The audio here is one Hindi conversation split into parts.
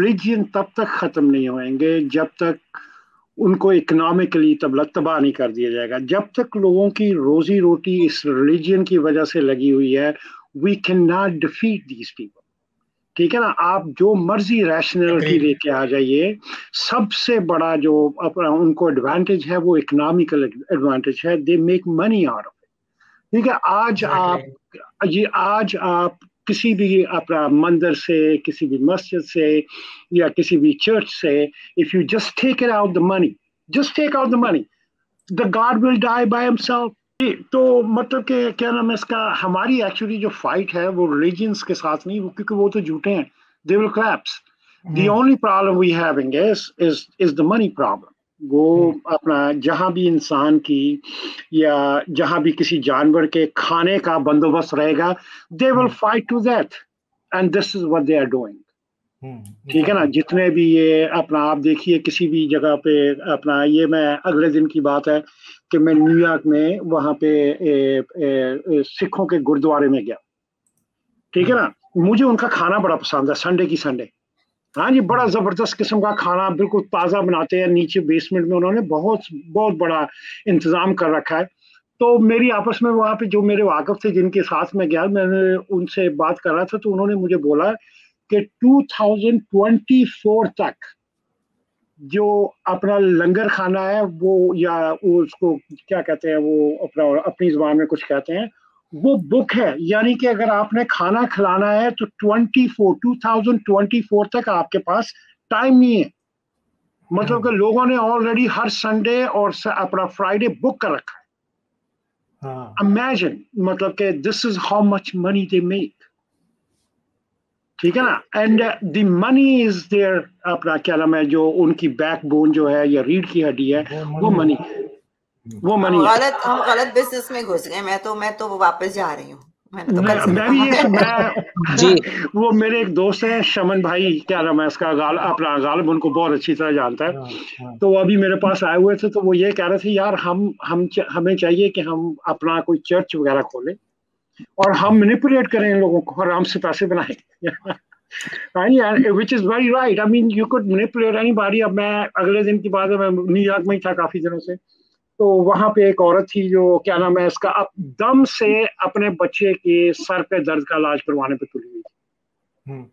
रिलीजियन तब तक खत्म नहीं होंगे जब तक उनको इकोनॉमिकली तबाह नहीं कर दिया जाएगा। जब तक लोगों की रोजी रोटी इस रिलीजियन की वजह से लगी हुई है, we can not defeat these people. ठीक है ना, आप जो मर्जी रैशनैलिटी लेके आ जाइए, सबसे बड़ा जो अपना उनको एडवांटेज है वो इकोनॉमिकल एडवांटेज है। They make money out of it. ठीक है, आज आप किसी भी अपना मंदिर से, किसी भी मस्जिद से या किसी भी चर्च से, if you just take it out the money, just take out the money, the god will die by himself. तो मतलब कि क्या नाम है इसका, हमारी एक्चुअली जो फाइट है वो रिलीजियंस के साथ नहीं, क्योंकि वो तो झूठे हैं, they will collapse। The only problem we having is the money problem। वो अपना जहां भी इंसान की या जहां भी किसी जानवर के खाने का बंदोबस्त रहेगा, they will fight to that, and this is what they are doing। ठीक है ना, जितने भी ये अपना आप देखिए किसी भी जगह पे अपना, ये मैं अगले दिन की बात है कि मैं न्यूयॉर्क में वहां पे सिखों के गुरुद्वारे में गया। ठीक है ना, मुझे उनका खाना बड़ा पसंद है, संडे की संडे। हाँ जी, बड़ा जबरदस्त किस्म का खाना, बिल्कुल ताजा बनाते हैं। नीचे बेसमेंट में उन्होंने बहुत बहुत बड़ा इंतजाम कर रखा है। तो मेरी आपस में वहां पे जो मेरे वाकिफ थे जिनके साथ में गया, मैंने उनसे बात कर रहा था, तो उन्होंने मुझे बोला कि 2024 तक जो अपना लंगर खाना है वो, या वो उसको क्या कहते हैं, वो अपना अपनी जुबान में कुछ कहते हैं, वो बुक है। यानी कि अगर आपने खाना खिलाना है तो 2024 तक आपके पास टाइम नहीं है। मतलब कि लोगों ने ऑलरेडी हर संडे और अपना फ्राइडे बुक कर रखा है। इमेजिन, मतलब कि this is how much money they make. ठीक है ना, and the money is there, अपना क्या नाम है, जो उनकी बैकबोन जो है या रीढ़ की हड्डी है, वो मनी, वो मनी है। हम गलत बिजनेस में घुस गए। मैं तो वापस जा रही हूँ। मैं भी जी वो मेरे एक दोस्त है शमन भाई, क्या नाम है इसका, अपना गालिब, उनको बहुत अच्छी तरह जानता है। तो अभी मेरे पास आए हुए थे, तो वो ये कह रहे थे, यार हमें चाहिए कि हम अपना कोई चर्च वगैरह खोलें और हम मैनिपुलेट करें इन लोगों को, आराम से पैसे बनाएं। Which is very right. I mean you could manipulate anybody. अब मैं अगले दिन की बात है, मैं न्यूयॉर्क में ही था काफी दिनों से, तो वहां पे एक औरत थी जो क्या नाम है इसका, अब दम से अपने बच्चे के सर पे दर्द का इलाज करवाने पे तुली हुई थी।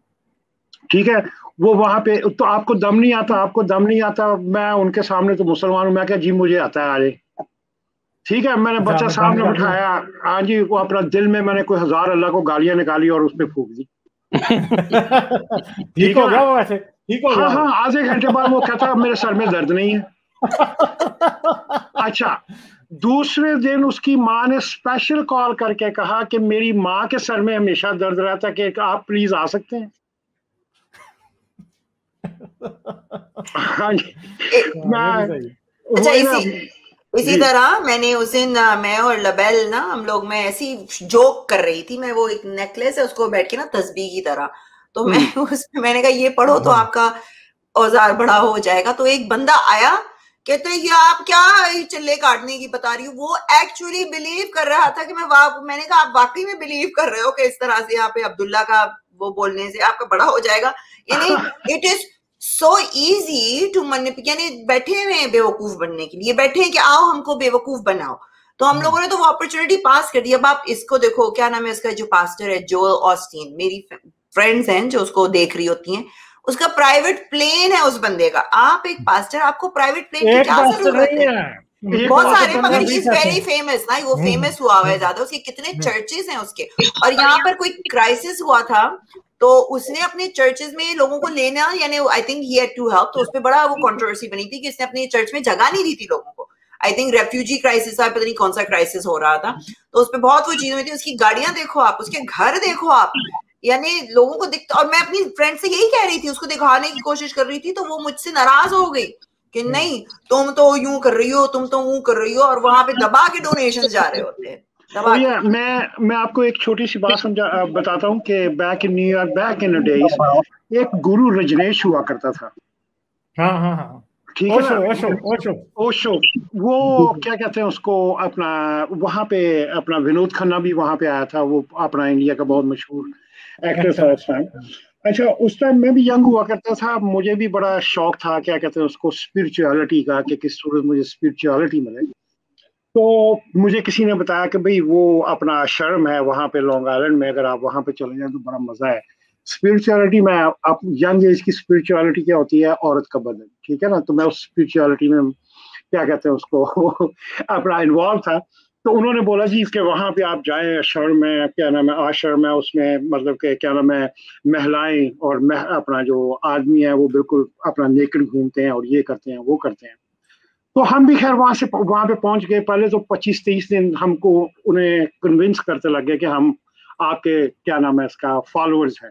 ठीक है, वो वहां पे, तो आपको दम नहीं आता, आपको दम नहीं आता। मैं उनके सामने तो मुसलमान हूं, मैं क्या जी मुझे आता है आज। ठीक है, मैंने बच्चा सामने बिठाया, हाँ जी, वो अपना दिल में मैंने कोई 1000 अल्लाह को गालियां निकाली और उस पर फूक दी। ठीक हो गया वो वैसे, ठीक हो गया। हाँ, आधे घंटे बाद वो कहता मेरे सर में दर्द नहीं है। अच्छा, दूसरे दिन उसकी माँ ने स्पेशल कॉल करके कहा कि मेरी माँ के सर में हमेशा दर्द रहता है, कि आप प्लीज आ सकते हैं। हाँ जी, अच्छा, इसी तरह मैंने उस दिन, मैं और लबेल ना, हम लोग, मैं ऐसी जोक कर रही थी। मैं वो एक नेकलेस है उसको बैठ के ना तस्बीह की तरह, तो मैंने कहा ये पढ़ो तो आपका औजार बड़ा हो जाएगा। तो एक बंदा आया, कहते हैं ये आप क्या चिल्ले काटने की बता रही हो। वो एक्चुअली बिलीव कर रहा था कि मैंने कहा आप वाकई में बिलीव कर रहे हो कि इस तरह से यहाँ पे अब्दुल्ला का वो बोलने से आपका बड़ा हो जाएगा। यानी it is so easy to manipulate, यानी बैठे हुए हैं बेवकूफ बनने के लिए, बैठे हैं कि आओ हमको बेवकूफ बनाओ। तो हम लोगों ने तो वो अपॉर्चुनिटी पास कर दी। अब आप इसको देखो, क्या नाम है इसका, जो पास्टर है जोएल ऑस्टीन, मेरी फ्रेंड्स हैं जो उसको देख रही होती हैं, उसका प्राइवेट प्लेन है उस बंदे का। आप एक पास्टर, आपको प्राइवेट प्लेन की क्या जरूरत है? बहुत सारे, मगर ही इज वेरी फेमस ना, वो फेमस हुआ है ज्यादा। उसके कितने चर्चेस हैं उसके। और यहाँ पर कोई क्राइसिस हुआ था तो उसने अपने चर्चेस में लोगों को लेना, यानी I think he had to help, तो उसपे बड़ा वो कंट्रोवर्सी बनी थी कि इसने अपने चर्च में जगह नहीं दी थी लोगों को। आई थिंक रेफ्यूजी क्राइसिस था, पता नहीं कौन सा क्राइसिस हो रहा था, तो उसपे बहुत वो चीजें हुई थी। उसकी गाड़ियां देखो आप, उसके घर देखो आप, यानी लोगों को दिखता। और मैं अपनी फ्रेंड से यही कह रही थी, उसको दिखाने की कोशिश कर रही थी, तो वो मुझसे नाराज हो गई कि नहीं तुम तो यूं कर रही हो, तुम तो वो कर रही हो, और वहां पे दबा के डोनेशन जा रहे होते हैं। मैं आपको एक छोटी सी बात बताता हूँ कि back in New York, back in days, एक गुरु रजनेश हुआ करता था। हाँ, ठीक है ना, ओशो। वो क्या कहते हैं उसको, अपना वहां पे अपना विनोद खन्ना भी वहां पे आया था। वो अपना इंडिया का बहुत मशहूर एक्टर था उस टाइम। अच्छा, उस टाइम मैं भी यंग हुआ करता था, मुझे भी बड़ा शौक था, क्या कहते हैं उसको, स्पिरिचुअलिटी का, कि किस सूरत मुझे स्पिरिचुअलिटी मिले। तो मुझे किसी ने बताया कि भाई वो अपना आश्रम है वहाँ पे लॉन्ग आइलैंड में, अगर आप वहाँ पे चले जाएं तो बड़ा मजा है स्पिरिचुअलिटी में। आप यंग एज की स्पिरिचुअलिटी क्या होती है, औरत का बदन, ठीक है ना। तो मैं उस स्पिरिचुअलिटी में, क्या कहते हैं उसको अपना इन्वॉल्व था। तो उन्होंने बोला जी इसके वहां पे आप जाएं, आश्रम में, क्या नाम है, आश्रम है, उसमें मतलब के क्या नाम है, महिलाएं और अपना जो आदमी है वो बिल्कुल अपना नेकेड घूमते हैं और ये करते हैं वो करते हैं। तो हम भी खैर वहां पे पहुंच गए। पहले तो 25-30 दिन हमको उन्हें कन्विंस करते लगे कि हम आपके क्या नाम है इसका फॉलोअर्स हैं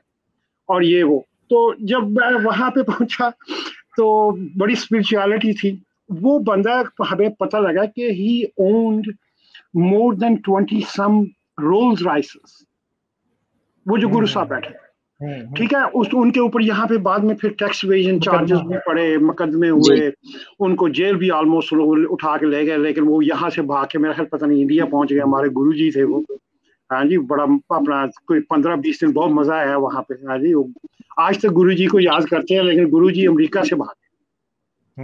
और ये वो। तो जब मैं वहां पे पहुंचा तो बड़ी स्पिरिचुअलिटी थी। वो बंदा, हमें पता लगा कि ही ओन्ड मोर देन 20 सम रोल्स राइसेस, वो जो गुरु साहब बैठे, ठीक है। उस उनके ऊपर यहाँ पे बाद में फिर टैक्स इवेजन चार्जेस भी पड़े, मुकदमे हुए, उनको जेल भी ऑलमोस्ट उठा के ले गए। लेकिन वो यहाँ से भाग के मेरा ख्याल पता नहीं इंडिया पहुंच गए। हमारे गुरु जी थे वो, हाँ जी, बड़ा अपना कोई 15-20 दिन बहुत मजा आया वहां पे। हाँ जी, आज तक गुरु जी को याद करते हैं, लेकिन गुरु जी अमरीका से भागे,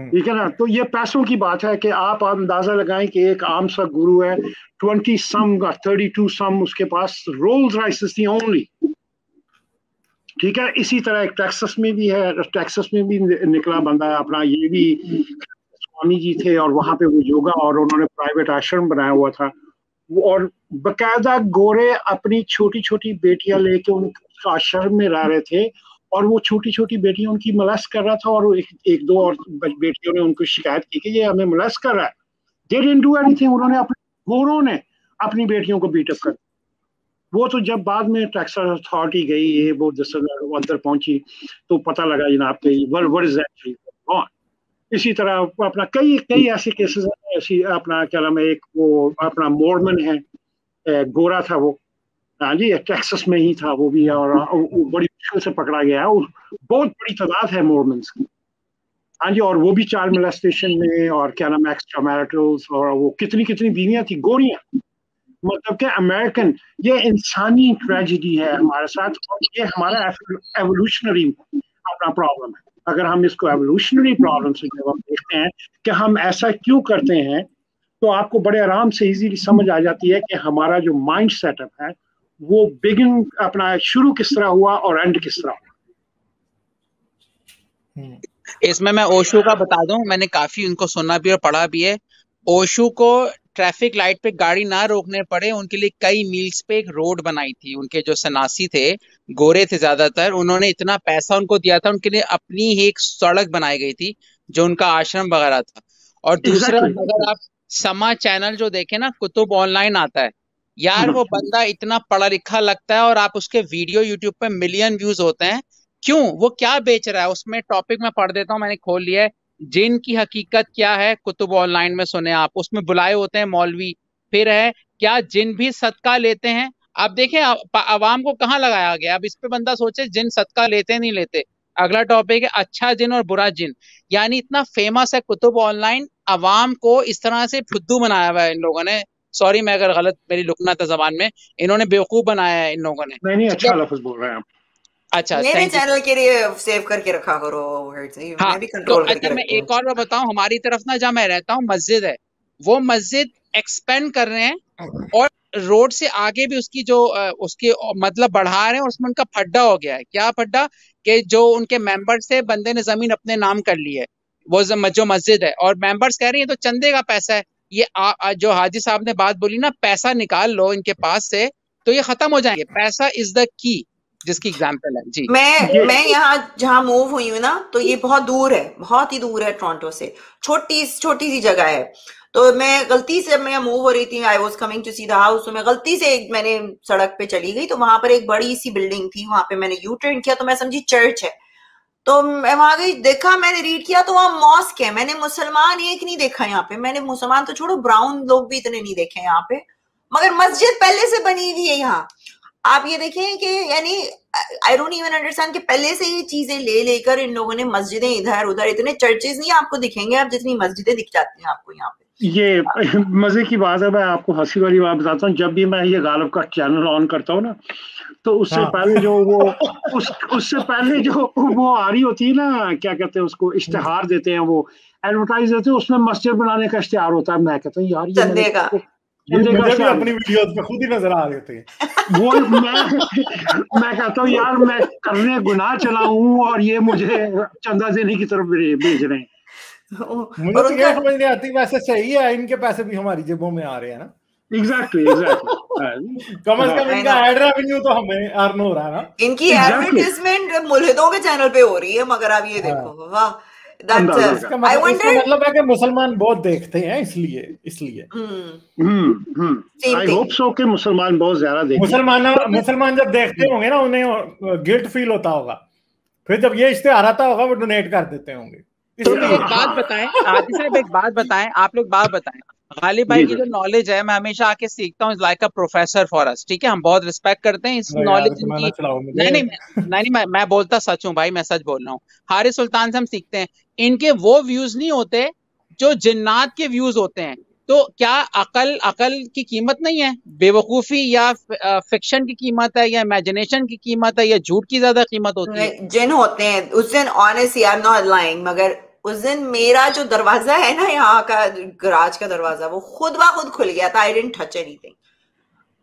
ठीक है ना। तो ये पैसों की बात है कि आप अंदाजा लगाएं कि एक आम सा गुरु है, 20 सम 32 सम उसके पास रोल्स राइसेस थी ओनली, ठीक है। इसी तरह एक टेक्सास में भी है, टेक्सास में भी निकला बंदा अपना, ये भी स्वामी जी थे और वहां पे वो योगा और उन्होंने प्राइवेट आश्रम बनाया हुआ था। और बकायदा गोरे अपनी छोटी छोटी बेटियां लेके उन आश्रम में रह रहे थे और वो छोटी छोटी बेटियां उनकी molest कर रहा था। और एक दो और बेटियों ने उनको शिकायत की कि ये हमें molest कर रहा है। They didn't do anything। उन्होंने अपने गोरों ने अपनी बेटियों को बीटअप कर। वो तो जब बाद में टैक्स अथॉरिटी गई, ये वो अंदर पहुंची तो पता लगा जनाब के what is actually going on। इसी तरह अपना कई कई ऐसे केसेस हैं। ऐसी अपना क्या नाम है, एक वो अपना मोरमन है, गोरा था वो, हाँ जी, टेक्सास में ही था वो भी, और वो बड़ी मुश्किल से पकड़ा गया है। बहुत बड़ी तादाद है मोरमन्स की, हाँ जी। और वो भी चाइल्ड मोलेस्टेशन में और क्या नाम है एक्स्ट्रा मैरिटल्स, और वो कितनी कितनी बीवियां थी गोरियां। मतलब कि अमेरिकन, ये इंसानी ट्रेजेडी है हमारे साथ, और ये हमारा एवोल्यूशनरी अपना प्रॉब्लम है। अगर हम इसको एवोल्यूशनरी प्रॉब्लम से जब हम देखते हैं कि हम ऐसा क्यों करते हैं, तो आपको बड़े आराम से इजीली समझ आ जाती है कि हमारा जो माइंड सेटअप है वो बिगिन अपना शुरू किस तरह हुआ और एंड किस तरह हुआ। इसमें मैं ओशो का बता दूं, मैंने काफी उनको सुना भी और पढ़ा भी है। ओशो को ट्रैफिक लाइट पे गाड़ी ना रोकने पड़े, उनके लिए कई मील्स पे एक रोड बनाई थी। उनके जो सन्यासी थे, गोरे थे ज्यादातर, उन्होंने इतना पैसा उनको दिया था, उनके लिए अपनी ही एक सड़क बनाई गई थी जो उनका आश्रम वगैरह था। और दूसरा, अगर आप समा चैनल जो देखे ना, कुतुब ऑनलाइन आता है यार, वो बंदा इतना पढ़ा लिखा लगता है और आप उसके वीडियो यूट्यूब पे मिलियन व्यूज होते हैं। क्यों? वो क्या बेच रहा है? उसमें टॉपिक में पढ़ देता हूँ, मैंने खोल लिया है, जिन की हकीकत क्या है, कुतुब ऑनलाइन में सुने आप। उसमें बुलाए होते हैं मौलवी। फिर है क्या जिन भी सदका लेते हैं। आप देखें अवाम को कहाँ लगाया गया। अब इस पे बंदा सोचे जिन सदका लेते नहीं लेते। अगला टॉपिक है अच्छा जिन और बुरा जिन। यानी इतना फेमस है कुतुब ऑनलाइन, अवाम को इस तरह से फुद्दू बनाया हुआ है इन लोगों ने। सॉरी मैं अगर गलत, मेरी लुकना था जबान में, इन्होंने बेवकूफ बनाया है इन लोगों ने। नहीं, अच्छा लफ्ज बोल रहे हैं आप। अच्छा, मेरे चैनल के लिए सेव करके रखा करो वर्ड्स, हाँ, मैं भी कंट्रोल तो करके अच्छा मैं रखती हूँ। एक और बात बताऊं, हमारी तरफ ना जहाँ मैं रहता हूँ मस्जिद है, वो मस्जिद एक्सपेंड कर रहे हैं और रोड से आगे भी उसकी जो उसकी मतलब बढ़ा रहे हैं, और उसमें उनका फड्डा हो गया है। क्या फड्डा? कि जो उनके मेंबर्स थे, बंदे ने जमीन अपने नाम कर ली है, वो जो मस्जिद है, और मेंबर्स कह रही है तो चंदे का पैसा है। ये जो हाजी साहब ने बात बोली ना, पैसा निकाल लो इनके पास से तो ये खत्म हो जाएंगे। पैसा इज द की, जिसकी एग्जाम्पल है जी। मैं यहाँ जहाँ मूव हुई हूँ ना, तो ये बहुत दूर है, बहुत ही दूर है टोरंटो से। छोटी सी जगह है। तो मैं गलती से, मैं मूव हो रही थी, I was coming to see the house, तो मैं गलती से मैंने सड़क पे चली गई, तो वहां पर एक बड़ी सी बिल्डिंग थी, वहां पे मैंने यू टर्न किया तो मैं समझी चर्च है। तो मैं वहां गई, देखा, मैंने रीड किया तो वहां मॉस्क है। मैंने मुसलमान एक नहीं देखा यहाँ पे, मैंने मुसलमान तो छोड़ो, ब्राउन लोग भी इतने नहीं देखे यहाँ पे, मगर मस्जिद पहले से बनी हुई है यहाँ। आप ये देखें कि यानी आई डोंट इवन अंडरस्टैंड कि पहले से ये चीजें ले लेकर इन लोगों ने मस्जिदें इधर उधर, इतने चर्चेस नहीं आपको दिखेंगे आप जितनी मस्जिदें दिख जाती हैं आपको यहाँ पे। ये मजे की बात है, मैं आपको हंसी वाली बात बताता हूँ। जब भी मैं ये गालिब का चैनल ऑन करता हूँ ना, तो उससे हाँ पहले जो वो उससे पहले जो वो आ रही होती है ना, क्या कहते हैं उसको, इश्तिहार देते हैं, वो एडवर्टाइज देते हैं, उसमें मस्जिद बनाने का इश्तिहार होता है। मैं कहता हूँ यार ये मैंने चंदे का ये चंदे का मुझे भी इश्तिहार अपनी वीडियोस पे खुद ही नजर आ रहे थे। वो मैं कहता हूँ यार मैं करने गुनाह चला हूँ और ये मुझे चंदा देने की तरफ भेज रहे हैं। मुझे और तो उनका ये समझ नहीं आती, वैसे सही है इनके पैसे भी हमारी जेबों में आ रहे हैं ना। एग्जैक्टली कम से हाँ कम I इनका know. एड रेवेन्यू तो हमें अर्न हो रहा है ना। इनकी एग्जैक्टली एडवर्टाइजमेंट मुल्हिदों के चैनल पे हो रही है, मगर आप ये हाँ, देखो, वाह, दैट्स अंदाजा लगा। आई इसका वंडर। मतलब है कि मुसलमान बहुत देखते हैं, इसलिए same I think. Hope so कि मुसलमान बहुत ज्यादा देखें। मुसलमान जब देखते होंगे ना, उन्हें गिल्ट फील होता होगा, फिर जब ये इश्तेहार आता होगा वो डोनेट कर देते होंगे, तो इसलिए। एक बात बताएं, आदि साहब एक बात बताएं, आप लोग बात बताएं। गालिब भाई जी की जी जो नॉलेज है, मैं हमेशा आके सीखता हूँ, like a professor for us, ठीक है, हम बहुत रिस्पेक्ट करते हैं इस अरे यार नॉलेज तुम्हारा इनकी। चलाओ नहीं मुझे। नहीं मैं बोलता सच हूँ भाई, मैं सच बोल रहा हूँ। हारिस सुल्तान से हम सीखते हैं। इनके वो व्यूज नहीं होते जो जिन्नात के व्यूज होते हैं। तो क्या अकल अकल की कीमत नहीं है? बेवकूफी या फिक्शन की कीमत है, या इमेजिनेशन की कीमत है, या झूठ की ज्यादा कीमत होती है? जिन होते हैं उस दिन, honestly I am not lying, मगर उस दिन मेरा जो दरवाजा है ना, यहाँ का गराज का दरवाजा, वो खुद ब खुद खुल गया था। आई डिडंट टच एनीथिंग,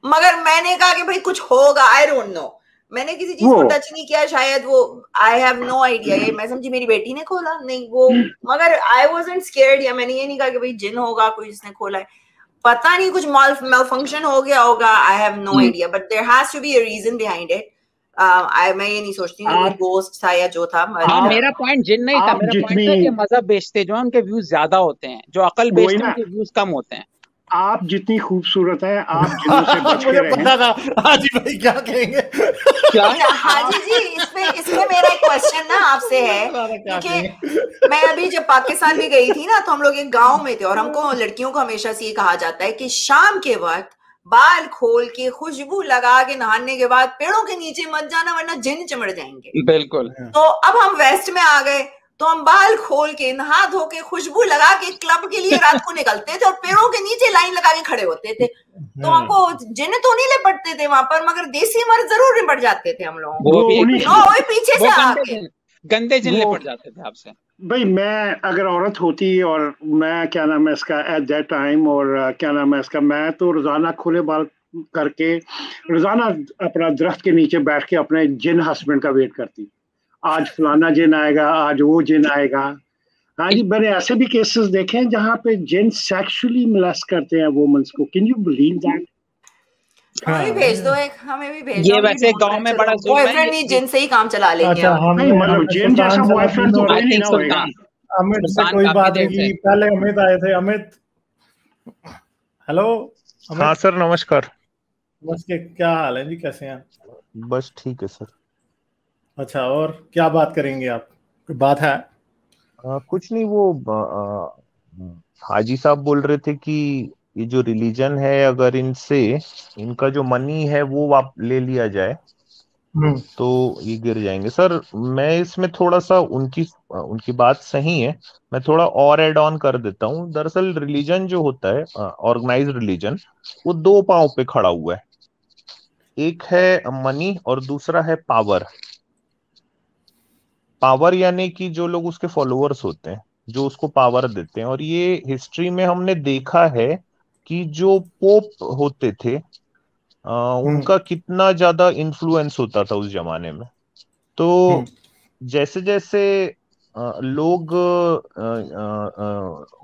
मगर मैंने कहा कि भाई कुछ होगा, आई डोंट नो। मैंने किसी चीज वो को टच नहीं किया, शायद वो, आई हैव नो आइडिया। ये मैं समझी मेरी बेटी ने खोला, नहीं वो, मगर आई वाजंट स्केयर्ड, या मैंने ये नहीं कहा कि भाई जिन होगा कोई जिसने खोला है। पता नहीं कुछ माल फंक्शन हो गया होगा, I have no idea, but there has to be a reason behind it. मैं ये नहीं सोचती हूँ कोई आप गोस्ट था या जो था। हाँ, आप मेरा पॉइंट जिन नहीं था, आप मेरा पॉइंट जितनी था कि मजहब बेचते जो हैं उनके व्यूज ज्यादा होते हैं, जो अकल वही बेचते हैं ना, उनके व्यूज कम होते हैं। आप जितनी खूबसूरत है, आप जिनों से बच के मुझे रहें। पता था हाजी भाई क्या कहेंगे। क्या? अच्छा हाजी जी, इसमें मेरा एक क्वेश्चन ना आपसे है, क्या क्योंकि कहेंगे। मैं अभी जब पाकिस्तान भी गई थी ना, तो हम लोग एक गांव में थे, और हमको लड़कियों को हमेशा से ये कहा जाता है कि शाम के वक्त बाल खोल के खुशबू लगा के नहाने के बाद पेड़ों के नीचे मत जाना, वरना जिन चिमड़ जाएंगे। बिल्कुल। तो अब हम वेस्ट में आ गए, तो हम बाल खोल के नहा धो के खुशबू लगा के क्लब के लिए रात को निकलते थे, और पेड़ों के नीचे लाइन लगा के खड़े होते थे। तो हमको जिन तो नहीं लिपटते थे वहां पर, मगर देसी मर्द जरूर लिपट जाते थे हम लोगों वो वो भी उन्हीं को। नो, वो पीछे वो से गंदे आके। जिन, गंदे जिन वो लिपट जाते थे आपसे। भाई, मैं अगर औरत होती और मैं क्या नाम है इसका एट दैट टाइम, और क्या नाम है इसका, मैं तो रोजाना खुले बाल करके रोजाना अपना दरख्त के नीचे बैठ के अपने जिन हस्बैंड का वेट करती। आज फलाना जिन आएगा, आज वो जिन आएगा। हाँ जी, मैंने ऐसे भी केसेस देखे हैं जहाँ पे जिन सेक्सुअली मोलेस्ट करते हैं वुमेन्स को। Can you believe that? हमें भी भेज दो एक, हमें भी भेज दो, ये हम भी वैसे ढूंढ गांव रहे हैं। में बड़ा चलो, जुल्म है बॉयफ्रेंड नहीं, जिन से ही काम चला लेंगे अच्छा, हम। नहीं, हमने मतलब जिन जैसा सुल्तान बॉयफ्रेंड तो कोई नहीं ना होएगा। अमित से सुल्तान कोई काफी बात देर नहीं से। की, पहले अमित आए थे। अमित, हेलो हाँ अमित, सर, नमस्कार। बस के क्या हाल है जी, कैसे हैं? बस ठीक है सर। अच्छा, और क्या बात करेंगे आप? कोई बात है? कुछ नहीं, वो हाजी साहब बोल रहे थे कि ये जो रिलीजन है, अगर इनसे इनका जो मनी है वो वाप ले लिया जाए तो ये गिर जाएंगे। सर मैं इसमें थोड़ा सा उनकी उनकी बात सही है, मैं थोड़ा और ऐड ऑन कर देता हूँ। दरअसल रिलीजन जो होता है, ऑर्गेनाइज्ड रिलीजन, वो दो पांव पे खड़ा हुआ है। एक है मनी और दूसरा है पावर। पावर यानी कि जो लोग उसके फॉलोअर्स होते हैं, जो उसको पावर देते हैं। और ये हिस्ट्री में हमने देखा है कि जो पोप होते थे, उनका कितना ज्यादा इन्फ्लुएंस होता था उस जमाने में। तो जैसे जैसे लोग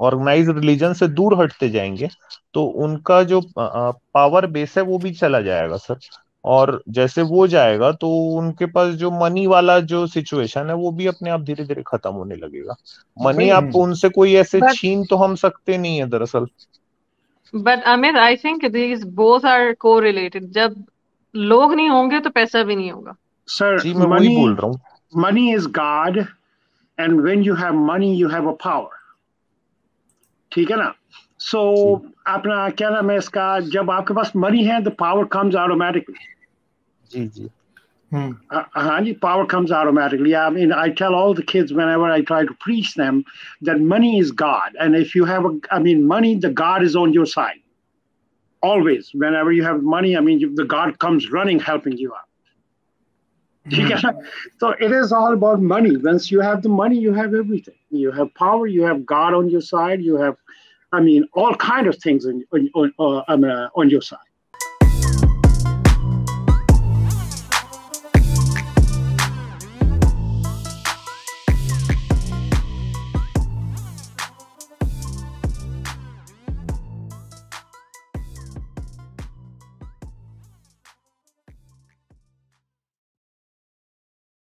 ऑर्गेनाइज रिलीजन से दूर हटते जाएंगे, तो उनका जो पावर बेस है वो भी चला जाएगा सर। और जैसे वो जाएगा तो उनके पास जो मनी वाला जो सिचुएशन है वो भी अपने आप धीरे धीरे खत्म होने लगेगा। मनी आप उनसे कोई ऐसे But छीन तो हम सकते नहीं है दरअसल। but Amit, I think these both are correlated. जब लोग नहीं होंगे तो पैसा भी नहीं होगा। सर, जी मैं वही बोल रहा हूँ। money is God, and when you have money you have a power. ठीक है ना? So अपना क्या नाम है इसका, जब आपके पास मनी है, the power comes automatically. जी जी। Power comes automatically. I mean, I tell all the kids whenever I try to preach them that money is God. And if you have money, the God is on your side. Always. Whenever you have money, the God comes running, helping you out. So it is all about money. Once you have the money, you have everything. You have power, you have God on your side, you have, all kind of things on your side.